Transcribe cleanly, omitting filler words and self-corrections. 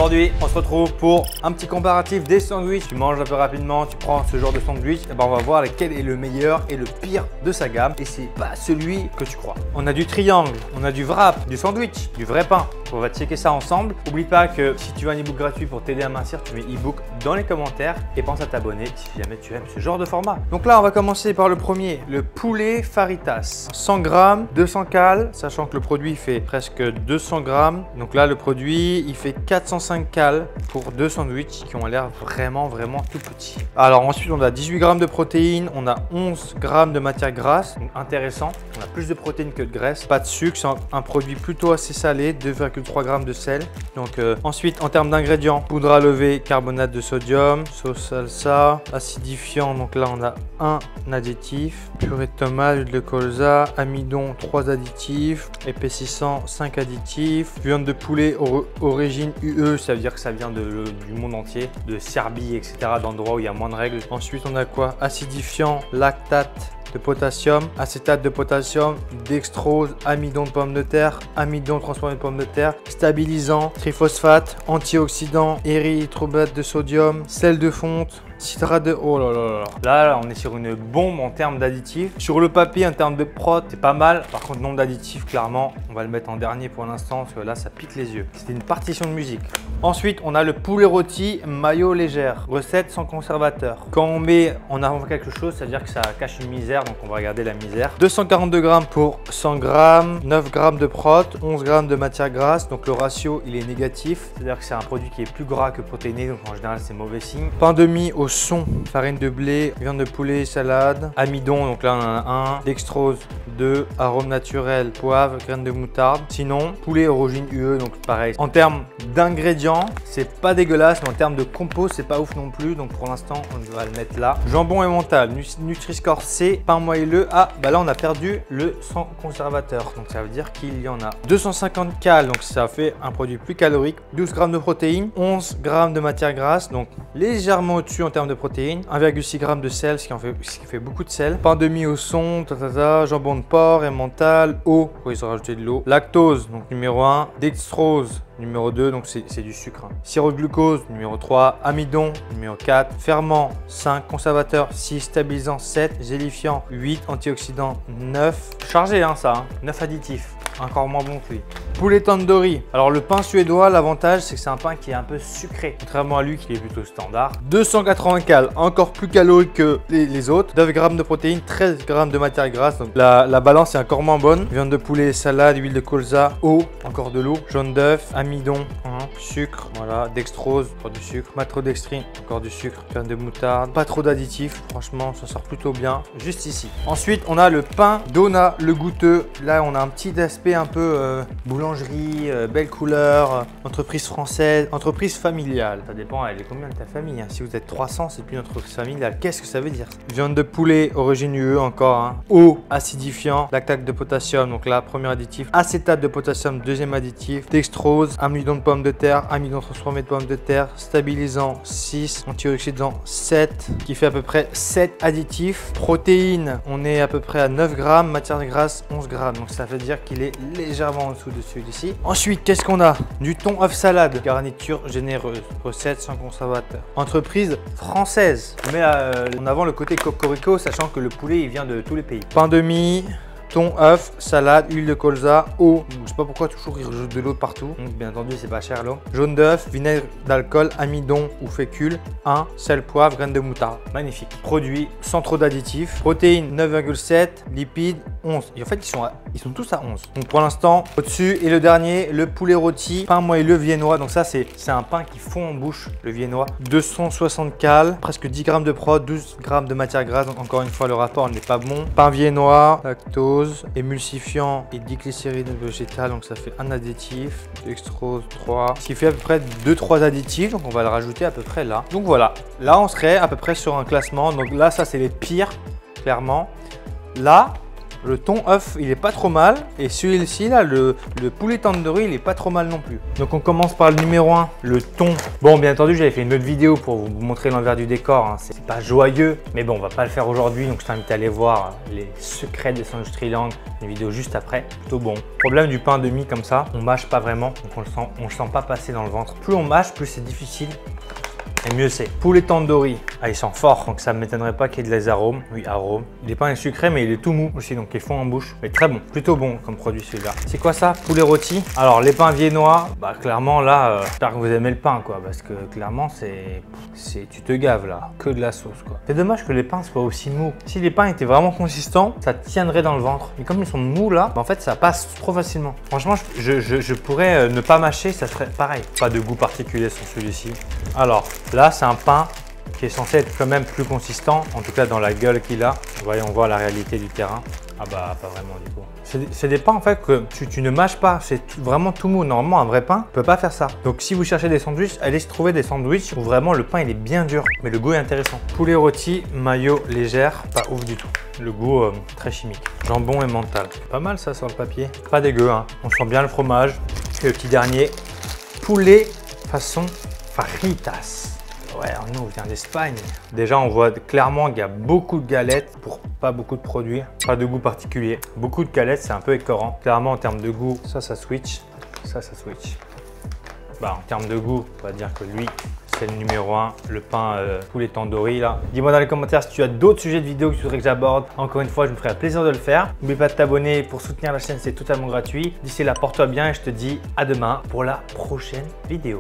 Aujourd'hui, on se retrouve pour un petit comparatif des sandwichs. Tu manges un peu rapidement, tu prends ce genre de sandwich, et ben on va voir lequel est le meilleur et le pire de sa gamme. Et c'est pas celui que tu crois. On a du triangle, on a du wrap, du sandwich, du vrai pain. On va checker ça ensemble. N'oublie pas que si tu veux un ebook gratuit pour t'aider à mincir, tu mets ebook dans les commentaires et pense à t'abonner si jamais tu aimes ce genre de format. Donc là, on va commencer par le premier, le poulet faritas. 100 grammes, 200 cales, sachant que le produit fait presque 200 grammes. Donc là, le produit, il fait 405 cales pour deux sandwichs qui ont l'air vraiment tout petits. Alors ensuite, on a 18 grammes de protéines, on a 11 grammes de matière grasse. Donc, intéressant, on a plus de protéines que de graisse. Pas de sucre, c'est un produit plutôt assez salé, 2,3 grammes de sel. Donc ensuite, en termes d'ingrédients, poudre à lever, carbonate de sodium, sauce salsa, acidifiant. Donc là, on a un additif, purée de tomate, huile de colza, amidon, 3 additifs, épaississant, 5 additifs, viande de poulet origine UE, ça veut dire que ça vient du monde entier, de Serbie, etc., d'endroits où il y a moins de règles. Ensuite, on a quoi? Acidifiant, lactate de potassium, acétate de potassium, dextrose, amidon de pomme de terre, amidon transformé de pomme de terre, stabilisant, triphosphate, antioxydant, érythrobate de sodium, sel de fonte, citrate de... Oh là là là. Là, on est sur une bombe en termes d'additifs. Sur le papier, en termes de prot, c'est pas mal. Par contre, nombre d'additifs, clairement, on va le mettre en dernier pour l'instant parce que là, ça pique les yeux. C'était une partition de musique. Ensuite, on a le poulet rôti mayo légère. Recette sans conservateur. Quand on met en avant quelque chose, ça veut dire que ça cache une misère. Donc, on va regarder la misère. 242 grammes pour 100 grammes. 9 grammes de prot. 11 grammes de matière grasse. Donc, le ratio, il est négatif. C'est-à-dire que c'est un produit qui est plus gras que protéiné. Donc, en général, c'est mauvais signe. Pain de mie au son, farine de blé, viande de poulet, salade, amidon, donc là on en a 1, dextrose 2, arôme naturel, poivre, graines de moutarde. Sinon, poulet origine UE, donc pareil. En termes d'ingrédients, c'est pas dégueulasse, mais en termes de compo, c'est pas ouf non plus. Donc pour l'instant, on va le mettre là. Jambon emmental, Nutri-Score C, pain moelleux. Ah, bah là on a perdu le sans conservateur, donc ça veut dire qu'il y en a 250 cales, donc ça fait un produit plus calorique. 12 grammes de protéines, 11 grammes de matière grasse, donc légèrement au-dessus en termes de protéines, 1,6 g de sel, ce qui fait beaucoup de sel, pain de mie au son, jambon de porc, emmental, eau, ils ont rajouté de l'eau, lactose, donc numéro 1, dextrose, numéro 2, donc c'est du sucre, sirop de glucose, numéro 3, amidon, numéro 4, ferment, 5, conservateur, 6, stabilisant, 7, gélifiant, 8, antioxydant, 9, chargé ça, 9 additifs. Encore moins bon que lui. Poulet tandoori. Alors le pain suédois, l'avantage c'est que c'est un pain qui est un peu sucré, contrairement à lui qui est plutôt standard. 280 cales, encore plus calorique que les autres. 9 grammes de protéines, 13 grammes de matière grasse. Donc la balance est encore moins bonne. Viande de poulet, salade, huile de colza, eau, encore de l'eau, jaune d'œuf, amidon, sucre, voilà, dextrose, encore du sucre, maltodextrine, encore du sucre, viande de moutarde, pas trop d'additifs, franchement ça sort plutôt bien, juste ici. Ensuite on a le pain Dona, le goûteux. Là on a un petit aspect un peu boulangerie, belle couleur, entreprise française, entreprise familiale. Ça dépend, elle est combien de ta famille. Si vous êtes 300, c'est plus une entreprise familiale. Qu'est-ce que ça veut dire? Viande de poulet, origine UE encore. Eau, acidifiant, lactate de potassium, donc là, premier additif. Acétate de potassium, deuxième additif. Dextrose, amidon de pomme de terre, amidon transformé de pomme de terre, stabilisant 6, antioxydant 7, qui fait à peu près 7 additifs. Protéines, on est à peu près à 9 grammes, matière grasse 11 grammes, donc ça veut dire qu'il est légèrement en dessous de celui-ci. Ensuite, qu'est-ce qu'on a? Du thon œuf salade, garniture généreuse, recette sans conservateur. Entreprise française. On met en avant le côté cocorico, sachant que le poulet il vient de tous les pays. Pain de mie, thon, œuf, salade, huile de colza, eau. Je sais pas pourquoi toujours ils rajoutent de l'eau partout. Donc, bien entendu, c'est pas cher l'eau. Jaune d'œuf, vinaigre d'alcool, amidon ou fécule, 1, sel, poivre, graines de moutarde. Magnifique. Produit sans trop d'additifs. Protéines 9,7, lipides 11. Et en fait, ils sont tous à 11. Donc pour l'instant, au-dessus. Et le dernier, le poulet rôti, pain moelleux viennois. Donc ça, c'est un pain qui fond en bouche, le viennois. 260 cales, presque 10 grammes de prot, 12 grammes de matière grasse. Donc encore une fois, le rapport n'est pas bon. Pain viennois, lactose, émulsifiant et diglycérine végétale. Donc ça fait un additif. Dextrose 3. Ce qui fait à peu près 2-3 additifs. Donc on va le rajouter à peu près là. Donc voilà. Là, on serait à peu près sur un classement. Donc là, ça, c'est les pires, clairement. Là, Le thon œuf, il est pas trop mal. Et celui-ci là, le poulet tandoori, il est pas trop mal non plus. Donc on commence par le numéro 1, le thon. Bon, bien entendu, j'avais fait une autre vidéo pour vous montrer l'envers du décor. Hein. C'est pas joyeux, mais bon, on va pas le faire aujourd'hui. Donc je t'invite à aller voir les secrets des sandwichs triangles, une vidéo juste après. Plutôt bon. Problème du pain demi comme ça, on mâche pas vraiment, donc on le sent pas passer dans le ventre. Plus on mâche, plus c'est difficile. Et mieux c'est. Poulet tandoori, ah, il sent fort, donc ça ne m'étonnerait pas qu'il y ait des arômes. Oui, arômes. Il est pas sucré, mais il est tout mou aussi, donc il fond en bouche. Mais très bon, plutôt bon comme produit celui-là. C'est quoi ça? Poulet rôti. Alors les pains viennois, bah clairement là, j'espère que vous aimez le pain quoi, parce que clairement tu te gaves là, que de la sauce quoi. C'est dommage que les pains soient aussi mous. Si les pains étaient vraiment consistants, ça tiendrait dans le ventre. Mais comme ils sont mous là, bah, en fait ça passe trop facilement. Franchement, je pourrais ne pas mâcher, ça serait pareil. Pas de goût particulier sur celui-ci. Alors là, c'est un pain qui est censé être quand même plus consistant, en tout cas dans la gueule qu'il a. Voyons voir la réalité du terrain. Ah bah pas vraiment du coup. C'est des pains en fait que tu ne mâches pas, c'est vraiment tout mou. Normalement un vrai pain ne peut pas faire ça. Donc si vous cherchez des sandwichs, allez se trouver des sandwichs où vraiment le pain il est bien dur, mais le goût est intéressant. Poulet rôti, mayo légère, pas ouf du tout. Le goût très chimique. Jambon et mental. Pas mal ça sur le papier. Pas dégueu hein. On sent bien le fromage. Et le petit dernier, poulet façon fajitas. Ouais, nous on vient d'Espagne. Déjà, on voit clairement qu'il y a beaucoup de galettes pour pas beaucoup de produits. Pas de goût particulier. Beaucoup de galettes, c'est un peu écœurant. Clairement, en termes de goût, ça switch. Ça switch. Bah, en termes de goût, on va dire que lui, c'est le numéro 1, le pain poulet tandoori là. Dis-moi dans les commentaires si tu as d'autres sujets de vidéos que tu voudrais que j'aborde. Encore une fois, je me ferai plaisir de le faire. N'oublie pas de t'abonner pour soutenir la chaîne, c'est totalement gratuit. D'ici là, porte-toi bien et je te dis à demain pour la prochaine vidéo.